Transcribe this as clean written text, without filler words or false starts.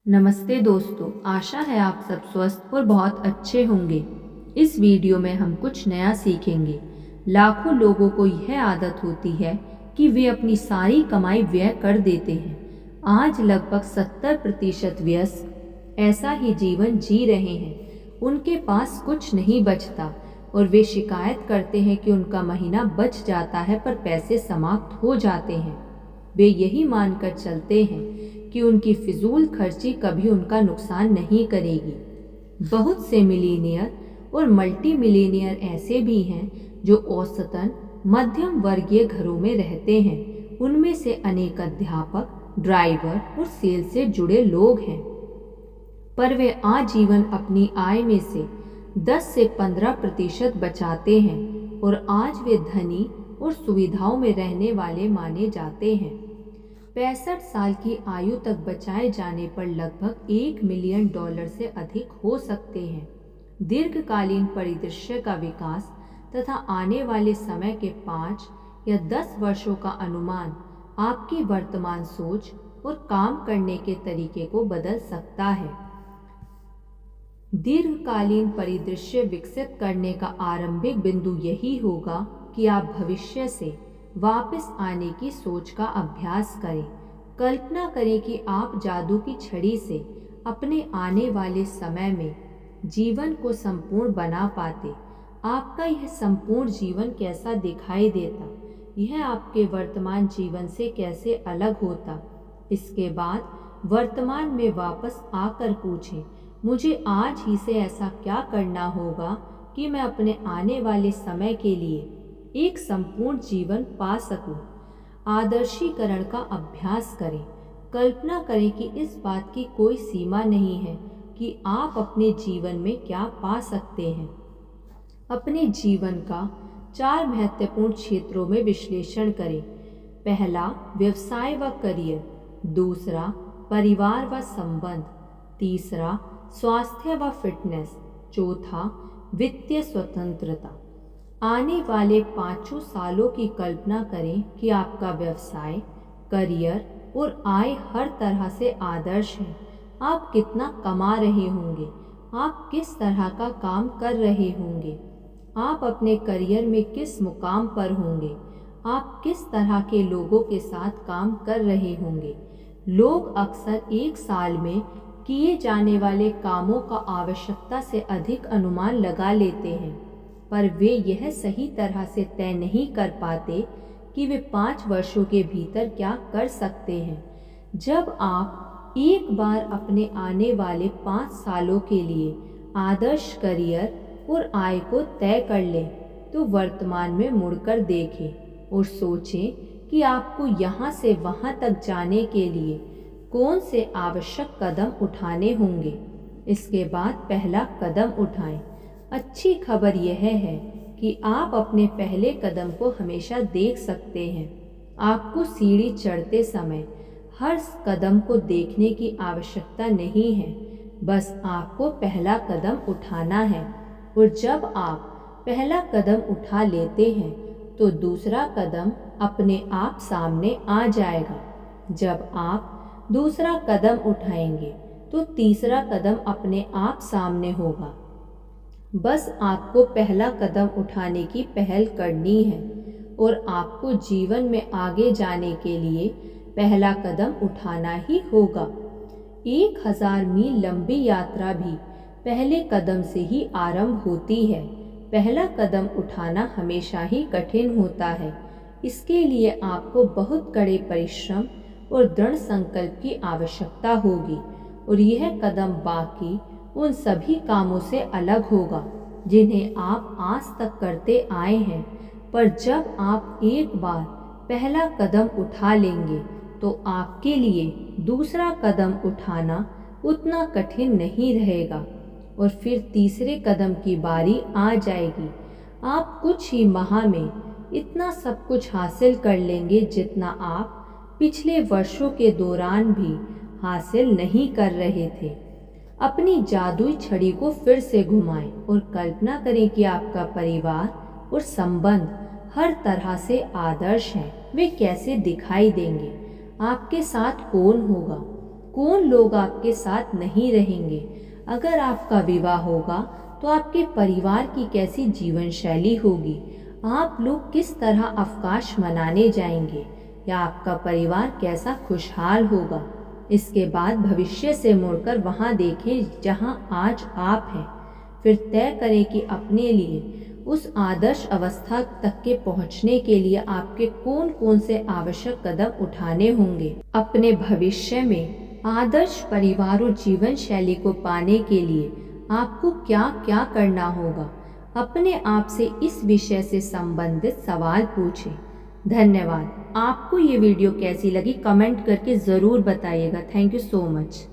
नमस्ते दोस्तों, आशा है आप सब स्वस्थ और बहुत अच्छे होंगे। इस वीडियो में हम कुछ नया सीखेंगे। लाखों लोगों को यह आदत होती है कि वे अपनी सारी कमाई व्यय कर देते हैं। आज लगभग 70% व्यस्त ऐसा ही जीवन जी रहे हैं। उनके पास कुछ नहीं बचता और वे शिकायत करते हैं कि उनका महीना बच जाता है पर पैसे समाप्त हो जाते हैं। वे यही मानकर चलते हैं कि उनकी फिजूल खर्ची कभी उनका नुकसान नहीं करेगी। बहुत से मिलीनियर और मल्टी मिलीनियर ऐसे भी हैं जो औसतन मध्यम वर्गीय घरों में रहते हैं। उनमें से अनेक अध्यापक, ड्राइवर और सेल से जुड़े लोग हैं, पर वे आजीवन अपनी आय में से 10 से 15% बचाते हैं और आज वे धनी और सुविधाओं में रहने वाले माने जाते हैं। 65 साल की आयु तक बचाए जाने पर लगभग $1 मिलियन से अधिक हो सकते हैं। दीर्घकालीन परिदृश्य का विकास तथा आने वाले समय के 5 या 10 वर्षों का अनुमान आपकी वर्तमान सोच और काम करने के तरीके को बदल सकता है। दीर्घकालीन परिदृश्य विकसित करने का आरंभिक बिंदु यही होगा कि आप भविष्य से वापस आने की सोच का अभ्यास करें। कल्पना करें कि आप जादू की छड़ी से अपने आने वाले समय में जीवन को संपूर्ण बना पाते। आपका यह संपूर्ण जीवन कैसा दिखाई देता? यह आपके वर्तमान जीवन से कैसे अलग होता? इसके बाद वर्तमान में वापस आकर पूछें, मुझे आज ही से ऐसा क्या करना होगा कि मैं अपने आने वाले समय के लिए एक संपूर्ण जीवन पा सकूं। आदर्शीकरण का अभ्यास करें। कल्पना करें कि इस बात की कोई सीमा नहीं है कि आप अपने जीवन में क्या पा सकते हैं। अपने जीवन का 4 महत्वपूर्ण क्षेत्रों में विश्लेषण करें। पहला, व्यवसाय व करियर। दूसरा, परिवार व संबंध। तीसरा, स्वास्थ्य व फिटनेस। चौथा, वित्तीय स्वतंत्रता। आने वाले 5 सालों की कल्पना करें कि आपका व्यवसाय, करियर और आय हर तरह से आदर्श है। आप कितना कमा रहे होंगे? आप किस तरह का काम कर रहे होंगे? आप अपने करियर में किस मुकाम पर होंगे? आप किस तरह के लोगों के साथ काम कर रहे होंगे? लोग अक्सर एक साल में किए जाने वाले कामों का आवश्यकता से अधिक अनुमान लगा लेते हैं, पर वे यह सही तरह से तय नहीं कर पाते कि वे 5 वर्षों के भीतर क्या कर सकते हैं। जब आप एक बार अपने आने वाले 5 सालों के लिए आदर्श करियर और आय को तय कर लें, तो वर्तमान में मुड़कर देखें और सोचें कि आपको यहाँ से वहाँ तक जाने के लिए कौन से आवश्यक कदम उठाने होंगे। इसके बाद पहला कदम उठाएं। अच्छी खबर यह है कि आप अपने पहले कदम को हमेशा देख सकते हैं। आपको सीढ़ी चढ़ते समय हर कदम को देखने की आवश्यकता नहीं है, बस आपको पहला कदम उठाना है। और जब आप पहला कदम उठा लेते हैं तो दूसरा कदम अपने आप सामने आ जाएगा। जब आप दूसरा कदम उठाएंगे तो तीसरा कदम अपने आप सामने होगा। बस आपको पहला कदम उठाने की पहल करनी है और आपको जीवन में आगे जाने के लिए पहला कदम उठाना ही होगा। 1000 मील लंबी यात्रा भी पहले कदम से ही आरंभ होती है। पहला कदम उठाना हमेशा ही कठिन होता है। इसके लिए आपको बहुत कड़े परिश्रम और दृढ़ संकल्प की आवश्यकता होगी और यह कदम बाकी उन सभी कामों से अलग होगा जिन्हें आप आज तक करते आए हैं। पर जब आप एक बार पहला कदम उठा लेंगे तो आपके लिए दूसरा कदम उठाना उतना कठिन नहीं रहेगा और फिर तीसरे कदम की बारी आ जाएगी। आप कुछ ही माह में इतना सब कुछ हासिल कर लेंगे जितना आप पिछले वर्षों के दौरान भी हासिल नहीं कर रहे थे। अपनी जादुई छड़ी को फिर से घुमाएं और कल्पना करें कि आपका परिवार और संबंध हर तरह से आदर्श हैं। वे कैसे दिखाई देंगे? आपके साथ कौन होगा? कौन लोग आपके साथ नहीं रहेंगे। अगर आपका विवाह होगा तो आपके परिवार की कैसी जीवन शैली होगी, आप लोग किस तरह अवकाश मनाने जाएंगे, या आपका परिवार कैसा खुशहाल होगा। इसके बाद भविष्य से मुड़कर वहां देखें जहां आज आप हैं। फिर तय करें कि अपने लिए उस आदर्श अवस्था तक के पहुंचने के लिए आपके कौन कौन से आवश्यक कदम उठाने होंगे। अपने भविष्य में आदर्श परिवार और जीवन शैली को पाने के लिए आपको क्या क्या करना होगा। अपने आप से इस विषय से संबंधित सवाल पूछें। धन्यवाद। आपको ये वीडियो कैसी लगी कमेंट करके ज़रूर बताइएगा। Thank you so much.